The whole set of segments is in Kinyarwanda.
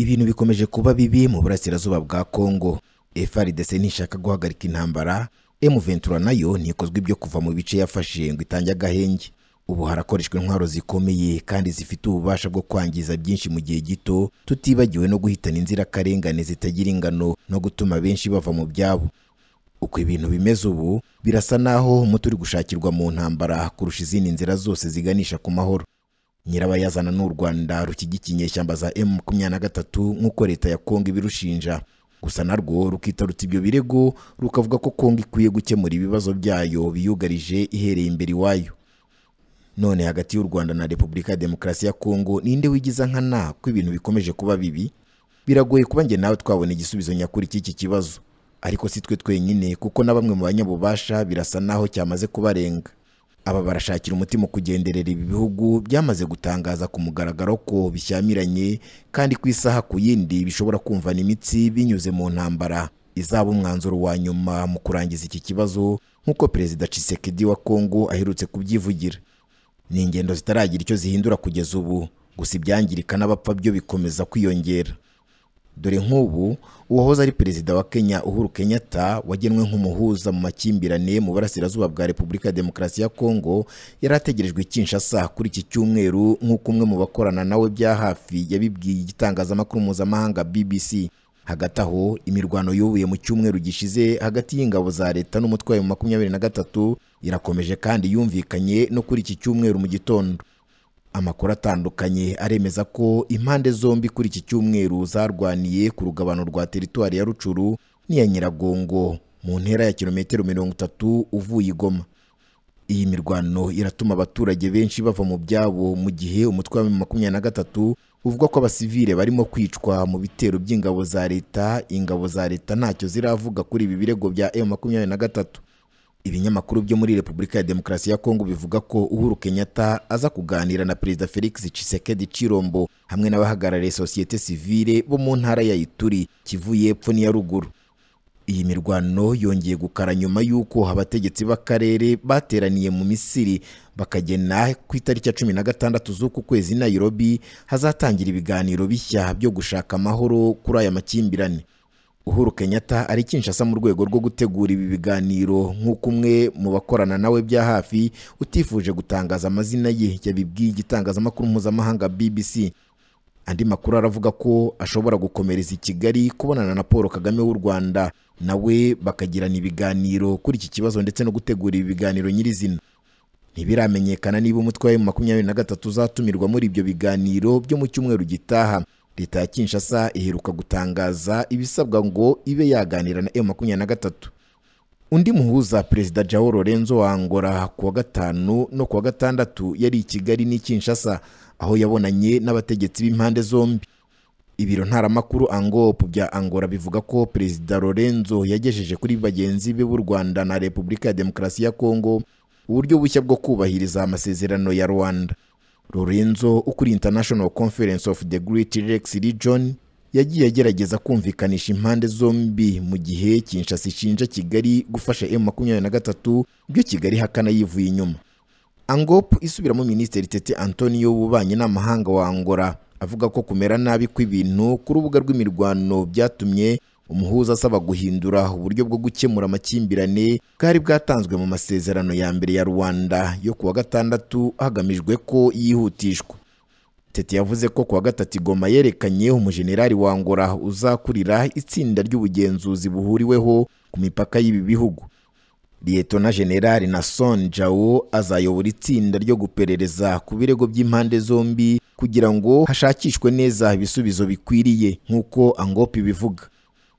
Ibintu bikomeje kuba bibi mu burasirazuba bwa Kongo. FARDC ntishaka guhagarika intambara, M23 nayo ntikozwe ibyo kuva mu bice yafashe ngo itange agahenge. Ubu harakoreshwa intwaro zikomeye kandi zifite ububasha bwo kwangiza byinshi mu gihe gito, tutibagiwe no guhitana inzirakarengane zitagira ingano no gutuma benshi bava mu byabo. Uko ibintu bimeze ubu, birasa naho umuti uri gushakirwa mu ntambara kurusha izindi nzira zose ziganisha ku mahoro. Nyirabayazana n'u Rwanda rukigikiye inyeshyamba za M23 nk'uko leta ya Kongo ibirushinja. Gusa narwo rukitarutsa ibyo birego, rukavuga ko Kongo ikwiye gukemura ibibazo byayo biyugarije ihereye imbere iwayo. None hagati y'u Rwanda na Repubulika ya Demokarasi ya Kongo ninde wigiza nkana ko ibintu bikomeje kuba bibi? Biragoye kuba nge nawe twabona igisubizo nyakuri cy'iki kibazo. Ariko si twe twenyine, kuko na bamwe mu banyabubasha birasa naho cyamaze kubarenga. Aba barashakira umuti mu kugenderera ibi bihugu byamaze gutangaza ku mugaragaro ko bishyamiranye, kandi ku isaha ku yindi bishobora kumvana imitsi binyuze mu ntambara izaba umwanzuro wa nyuma mu kurangiza iki kibazo, nk'uko Perezida Tshisekedi wa Kongo aherutse kubyivugira. Ni ingendo zitaragira icyo zihindura kugeza ubu, gusa ibyangirika n'abapfa byo bikomeza kwiyongera. Dore nk'ubu uwahoze ari perezida wa Kenya Uhuru Kenyatta wagenwe nk'umuhuza mu makimbirane mu burasirazuba bwa Repubulika ya Demokarasi ya Kongo yarategerejwe Kinshasa kuri iki cyumweru, nk'uko umwe mu bakorana nawe bya hafi yabibwiye igitangazamakuru mpuzamahanga BBC. Hagati aho imirwano yubuye mu cyumweru gishize hagati y'ingabo za leta n'umutwe wa M23 irakomeje kandi yumvikanye no kuri iki cyumweru mu gitondo. Amakuru atandukanye aremeza ko impande zombi kuri iki cyumweru zarwaniye ku rugabano rwa teritwari ya Rucuru n'iya Nyiragongo mu ntera ya kilometero 30 uvuye i Goma. Iyi mirwano iratuma abaturage benshi bava mu byabo, mu gihe umutwe wa M23 uvuga ko abasivile barimo kwicwa mu bitero by'ingabo za leta. Ingabo za leta ntacyo ziravuga kuri ibi birego bya M23. Ibinyamakuru byo muri Repubulika ya Demokarasi ya Kongo bivuga ko Uhuru Kenyatta aza kuganira na Perezida Felix Tshisekedi Chilombo hamwe n'abahagarariye societe civile bo mu ntara ya Ituri, Kivu y'Epfo n'iya Ruguru. Iyi mirwano yongeye gukara nyuma y'uko abategetsi b'akarere bateraniye mu Misiri bakagena ku itariki ya 16 z'uku kwezi Nairobi hazatangira ibiganiro bishya byo gushaka amahoro kuri aya makimbirane. Uhuru Kenyatta ari Kinshasa mu rwego rwo gutegura ibi biganiro, nk'uko umwe mu bakorana nawe bya hafi utifuje gutangaza amazina ye yabibwiye igitangazamakuru mpuzamahanga BBC. Andi makuru aravuga ko ashobora gukomereza i Kigali kubonana na Paul Kagame w'u Rwanda, nawe bakagirana ibiganiro kuri iki kibazo ndetse no gutegura ibi biganiro nyirizina. Ntibiramenyekana niba umutwe wa M23 uzatumirwa muri ibyo biganiro byo mu cyumweru gitaha. Leta ya Kinshasa iheruka gutangaza ibisabwa ngo ibe yaganira na M23. Undi muhuza Perezida Joao Lorenzo wa Angola kuwa gatanu no kuwa gatandatu yari i Kigali n'i Kinshasa, aho yabonanye n'abategetsi b'impande zombi. Ibiro ntaramakuru Angop bya Angola bivuga ko Perezida Lorenzo yagejeje kuri bagenzi be b'u Rwanda na Repubulika ya Demokarasi ya Kongo uburyo bushya bwo kubahiriza amasezerano ya Rwanda. Lorenzo ukuri International Conference of the Great Lakes Region yagiye agerageza kumvikanisha impande zombi, mu gihe Kinshasa ishinja Kigali gufasha M23 byo Kigali hakana yivuye inyuma. Angop isubiramo Minisitiri Tete Antonio w'ububanyi n'amahanga wa Angola avuga ko kumera nabi kw'ibintu ku rubuga rw'imirwano byatumye umuhuza asaba guhindura uburyo bwo gukemura amakimbirane bwari bwatanzwe mu masezerano ya mbere ya Rwanda yo kuwa gatandatu hagamijwe ko yihutishwa. Tete yavuze ko kuwa gatatu Goma yerekanye umujenerali wa Angola uzakurira itsinda ry'ubugenzuzi buhuriweho ku mipaka y'ibi bihugu. Lieutenant General Nason Jao azayobora itsinda ryo guperereza ku birego by'impande zombi kugira ngo hashakishwe neza ibisubizo bikwiriye, nk'uko Angop bivuga.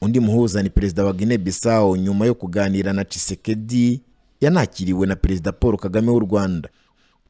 Undi muhuza ni Perezida wa Guinea Bissau, nyuma yo kuganira na Tshisekedi yanakiriwe na Perezida Paul Kagame w'u Rwanda.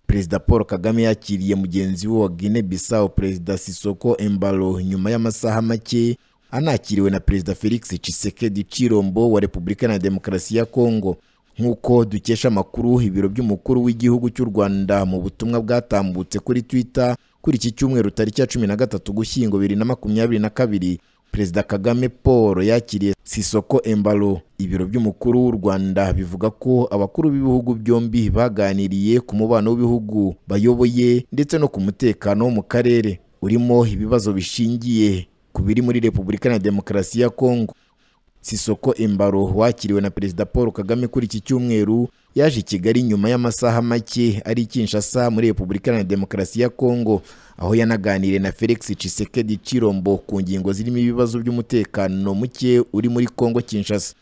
Perezida Paul Kagame yakiriye mugenzi we wa Guinea Bissau Perezida Sisoko Embalo nyuma y'amasaha make, anakiriwe na Perezida Felix Tshisekedi Chilombo wa Repubulika ya Demokarasi ya Kongo. Nk'uko dukesha amakuru, ibiro by'umukuru w'igihugu cy'u Rwanda mu butumwa bwatambutse kuri Twitter kuri iki cyumweru tariki ya 13 Gushyingo 2022, Perezida Kagame Paul yakiriye Sisoko Embalo. Ibiro by'umukuru w'u Rwanda bivuga ko abakuru b'ibihugu byombi baganiriye ku mubano w'ibihugu bayoboye ndetse no ku mutekano mu karere urimo ibibazo bishingiye kubiri muri Repubulika na Demokarasi ya Kongo. Sisoko Embalo wakiriwe na Perezida Paul Kagame kuri iki cyumweru yaje i Kigali nyuma y'amasaha make ari Kinshasa muri Repubulika na Demokarasi ya Kongo, aho yanaganiriye na Felix Tshisekedi Chilombo ku ngingo zirimo ibibazo by'umutekano muke uri muri Kongo Kinshasa.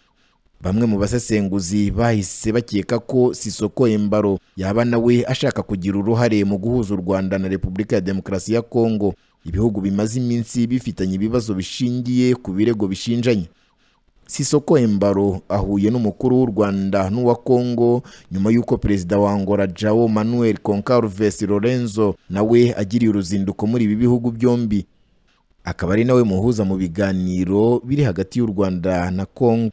Bamwe mu basesenguzi bahise bakeka ko Sisoko Embalo yaba nawe ashaka kugira uruhare mu guhuza u Rwanda na Repubulika ya Demokarasi ya Kongo, ibihugu bimaze iminsi bifitanye ibibazo bishingiye ku birego bishinjanye. Sisoko Embalo ahuye n'umukuru w'u Rwanda n'uwa Kongo nyuma y'uko Perezida wa Angola João Manuel Goncalves Lorenzo nawe agiriye uruzinduko muri ibi bihugu byombi, akaba ari nawe muhuza mu biganiro biri hagati y'u Rwanda na Kongo.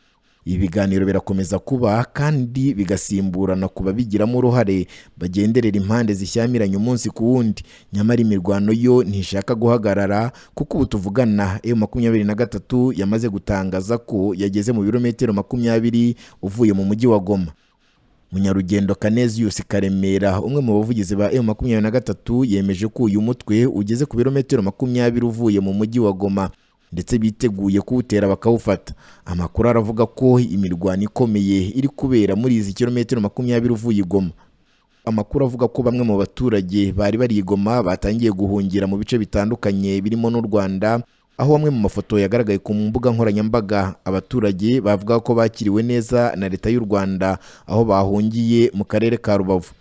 Ibi biganiro birakomeza kuba kandi bigasimburana kuba bigiramo uruhare bagenderera impande zishyamiranye umunsi ku wundi, nyamara imirwano yo ntishaka guhagarara kuko ubu tuvugana M23 yamaze gutangaza ko yageze mu birometero 20 uvuye mu mujyi wa Goma. Munyarugendo Canesius Karemera, umwe mu bavugizi ba M23, yemeje ko uyu mutwe ugeze ku birometero 20 uvuye mu mujyi wa Goma ndetse biteguye kuwutera bakawufata. Amakuru aravuga ko imirwano ikomeye iri kubera muri izi kilometero 20 uvuye Goma. Amakuru avuga ko bamwe mu baturage bari bari Goma batangiye guhungira mu bice bitandukanye birimo n'u Rwanda, aho bamwe mu mafoto yagaragaye ku mbuga nkoranyambaga abaturage bavuga ko bakiriwe neza na leta y'u Rwanda aho bahungiye mu karere ka Rubavu.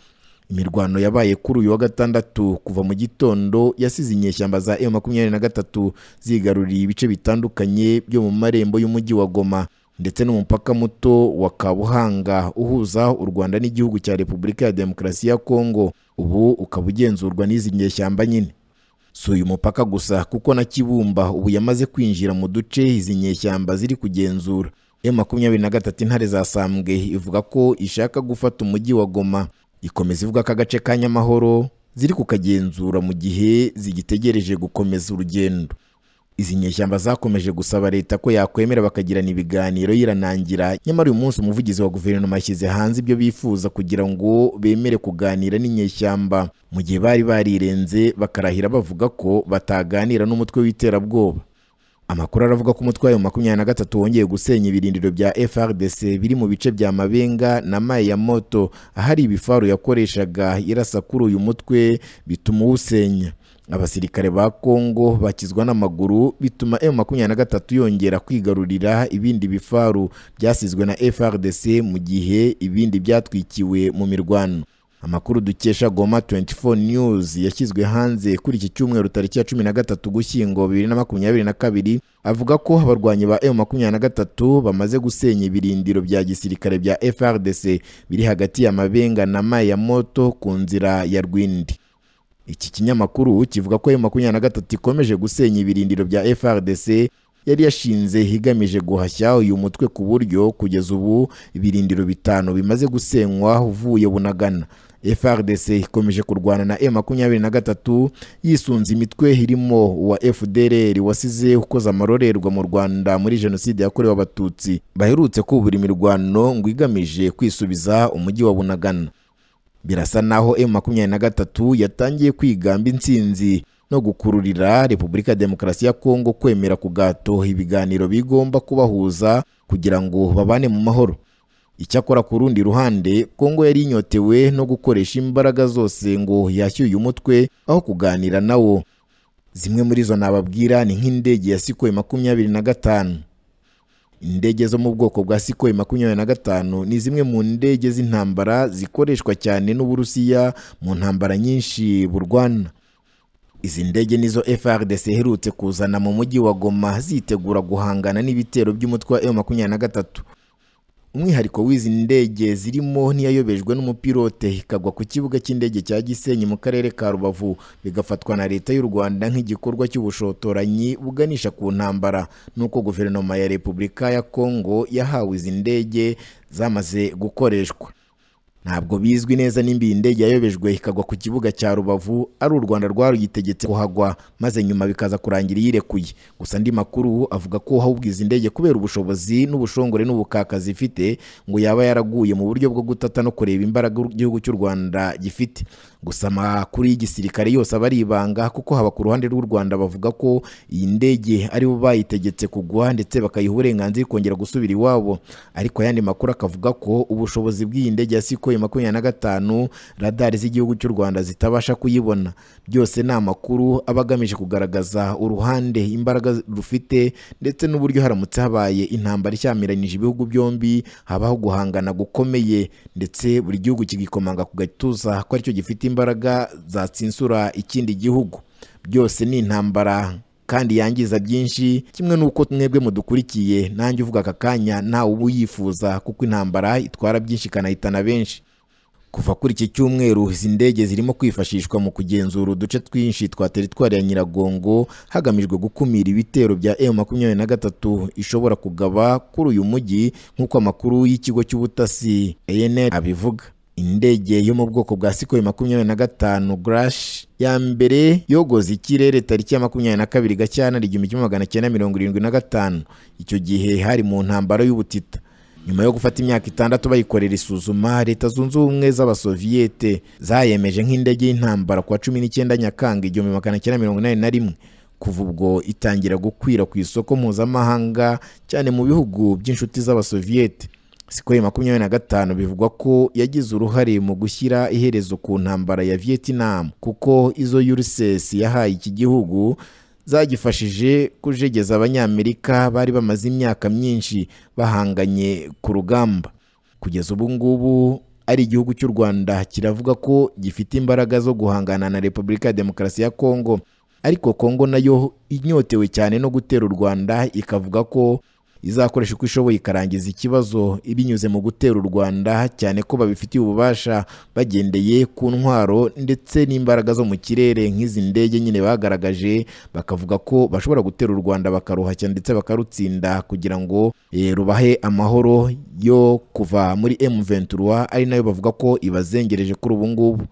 Imirwano yabaye kuri uyu wa gatandatu kuva mu gitondo yasize inyeshyamba za M23 zigaruriye ibice bitandukanye byo mu marembo y'umujyi wa Goma ndetse n'umupaka muto wa Kabuhanga uhuza u Rwanda n'igihugu cya Repubulika ya Demokarasi ya Kongo, ubu ukaba ugenzurwa n'izi nyeshyamba nyine. Si uyu mupaka gusa kuko na Kibumba ubu yamaze kwinjira mu duce izi nyeshyamba ziri kugenzura. M23 Intare za Sambwe ivuga ko ishaka gufata umujyi wa Goma, ikomeza ivuga ko agace ka Nyamahoro ziri kukagenzura mu gihe zigitegereje gukomeza urugendo. Izi nyeshyamba zakomeje gusaba leta ko yakwemera bakagirana ibiganiro yiranangira, nyamara uyu munsi umuvugizi wa guverinoma yashyize hanze ibyo bifuza kugira ngo bemere kuganira n'inyeshyamba, mu gihe bari barirenze bakarahira bavuga ko bataganira n'umutwe w'iterabwoba. Amakuru aravuga ko umutwe wa M23 wongeye gusenya ibirindiro bya FARDC biri mu bice bya Mabenga na Mai ya Moto, ahari ibifaru yakoreshaga irasa kuri uyu mutwe bituma usenya. Abasirikare ba Kongo bakizwa n'amaguru bituma M23 yongera kwigarurira ibindi bifaru byasizwe na FARDC mu gihe ibindi byatwikiwe mu mirwano. Amakuru dukesha Goma 24 News yashyizwe hanze kuri iki cyumweru tariki ya 13 Ugushyingo 2022 avuga ko abarwanyi ba M23 bamaze gusenya ibirindiro bya gisirikare bya FARDC biri hagati ya Mabenga na Mai ya Moto ku nzira ya Rwindi. Iki kinyamakuru kivuga ko M23 ikomeje gusenya ibirindiro bya FARDC yari yashinze higamije guhashya uyu mutwe, ku buryo kugeza ubu ibirindiro 5 bimaze gusenywa uvuye Bunagana. FARDC ikomeje kurwana na M23 yisunze imitwe irimo wa FDLR wasize ukoza amarorerwa mu Rwanda muri jenoside yakorewe abatutsi, baherutse kubura imirwano ngo igamije kwisubiza umujyi wa Bunagana. Birasa naho M23 yatangiye kwigamba intsinzi no gukururira Repubulika ya Demokarasi ya Kongo kwemera ku gato ibiganiro bigomba kubahuza kugira ngo babane mu mahoro. Icyakora ku rundi ruhande, Kongo yari inyotewe no gukoresha imbaraga zose ngo yashyuye uyu mutwe aho kuganira nawo. Zimwe muri zo nababwira ni nk'indege ya Sukhoi 25. Indege zo mu bwoko bwa Sukhoi 25 ni zimwe mu ndege z'intambara zikoreshwa cyane n'Uburusiya mu ntambara nyinshi burwana. Izi ndege nizo FARDC herutse kuzana mu mujyi wa Goma zitegura guhangana n'ibitero by'umutwe wa M23. Umwihariko w'izi ndege zirimo ntiyayobejwe n'umupilote ikagwa ku kibuga cy'indege cya Gisenyi mu karere ka Rubavu, bigafatwa na leta y'u Rwanda nk'igikorwa cy'ubushotoranyi buganisha ku ntambara, nuko guverinoma ya Repubulika ya Kongo yahawe izi ndege zamaze gukoreshwa. ntabwo bizwi neza nimba iyi ndege yayobejwe ikagwa ku kibuga cya Rubavu ari u Rwanda rwaruyitegetse kuhagwa maze nyuma bikaza kurangira yirekuye. Gusa andi makuru avuga ko ahubwo izi ndege kubera ubushobozi n'ubushongore n'ubukaka zifite ngo yaba yaraguye mu buryo bwo gutata no kureba imbaraga igihugu cy'u Rwanda gifite. Gusa amakuru y'igisirikare yose aba ari ibanga kuko haba ku ruhande rw'u Rwanda bavuga ko iyi ndege ari bo bayitegetse kugwa ndetse bakayiha uburenganzira kongera gusubira iwabo, ariko ayandi makuru akavuga ko ubushobozi bw'iyi ndege ya Sukhoi 25 radari z'igihugu cy'u Rwanda zitabasha kuyibona. Byose ni amakuru aba agamije kugaragaza uruhande imbaraga rufite ndetse n'uburyo haramutse habaye intambara ishyamiranyije ibihugu byombi habaho guhangana gukomeye ndetse buri gihugu kigikomanga ku gatuza ko aricyo gifite imbaraga zatsinsura ikindi gihugu. Byose ni intambara kandi yangiza byinshi, kimwe nuko mwebwe mudukurikiye nanjye uvuga aka kanya ntawe ubu yifuza kuko intambara itwara byinshi kanahitana benshi. Kuva kuri iki cyumweru izi ndege zirimo kwifashishwa mu kugenzura uduce twinshi twa teritwari ya Nyiragongo hagamijwe gukumira ibitero bya M23 ishobora kugaba kuri uyu mujyi nk'uko amakuru y'ikigo cy'ubutasi ANR abivuga. Indege yo mu bwoko bwa Sukhoi 25 Grash ya mbere yogoza ikirere tariki ya 22 Gashyantare 1975. Icyo gihe hari mu ntambara y'ubutita. Nyuma yo gufata imyaka 6 bayikorera isuzuma, Leta Zunze Ubumwe z'Abasoviyete zayemeje nk'indege y'intambara kwa 19 Nyakanga 1981. Kuva ubwo itangira gukwira ku isoko mpuzamahanga cyane mu bihugu by'inshuti z'Abasoviyete. Sukhoi 25 bivugwa ko yagize uruhare mu gushyira iherezo ku ntambara ya Vietnam kuko izo URSS yahaye iki gihugu zagifashije kujegeza Abanyamerika bari bamaze imyaka myinshi bahanganye ku rugamba. Kugeza ubu ngubu ari igihugu cy'u Rwanda kiravuga ko gifite imbaraga zo guhangana na Repubulika ya Demokarasi ya Kongo, ariko Kongo nayo inyotewe cyane no gutera u Rwanda ikavuga ko izakoresha uko ishoboye ikarangiza ikibazo ibinyuze mu gutera u Rwanda, cyane ko babifitiye ububasha bagendeye ku ntwaro ndetse n'imbaraga zo mu kirere nk'izi ndege nyine bagaragaje, bakavuga ko bashobora gutera u Rwanda bakaruhashya ndetse bakarutsinda kugira ngo rubahe amahoro yo kuva muri M23 ari nayo bavuga ko ibazengereje kuri ubu ngubu.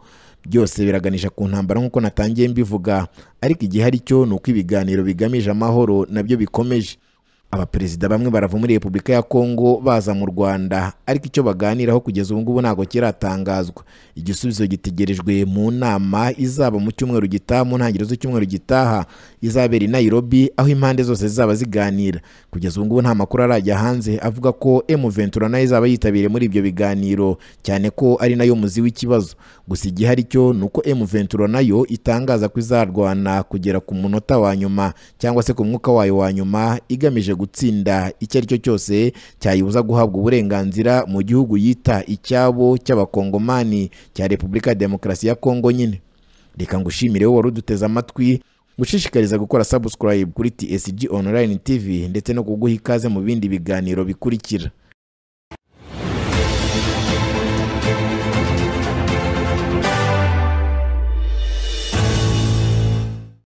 Byose biraganisha ku ntambara nk'uko natangiye mbivuga, ariko igihe ari cyo nuko ibiganiro bigamije amahoro nabyo bikomeje. Abaperezida bamwe barava muri Repubulika ya Kongo baza mu Rwanda, ariko icyo baganiraho kugeza ubu ngubu ntago kiratangazwa. Igisubizo gitegerejwe mu nama izaba mu cyumweru gitaha, mu ntangiriro z'icyumweru gitaha izabera i Nairobi, aho impande zose zizaba ziganira. Kugeza ubu ngubu nta makuru arajya hanze avuga ko M23 nayo izaba yitabiriye muri ibyo biganiro, cyane ko ari nayo muzi w'ikibazo. Gusa igihe ari cyo nuko M23 nayo itangaza ko izarwana kugera ku munota wa nyuma cyangwa se ku mwuka wayo wa nyuma, igamije gutsinda icyo ari cyo cyose cyayibuza guhabwa uburenganzira mu gihugu yita icyabo cy'Abakongomani cya Repubulika ya Demokarasi ya Kongo nyine. Reka ngushimire wowe waruduteze amatwi, gushishikariza gukora subscribe kuri TSG Online TV ndetse no kuguha ikaze mu bindi biganiro bikurikira.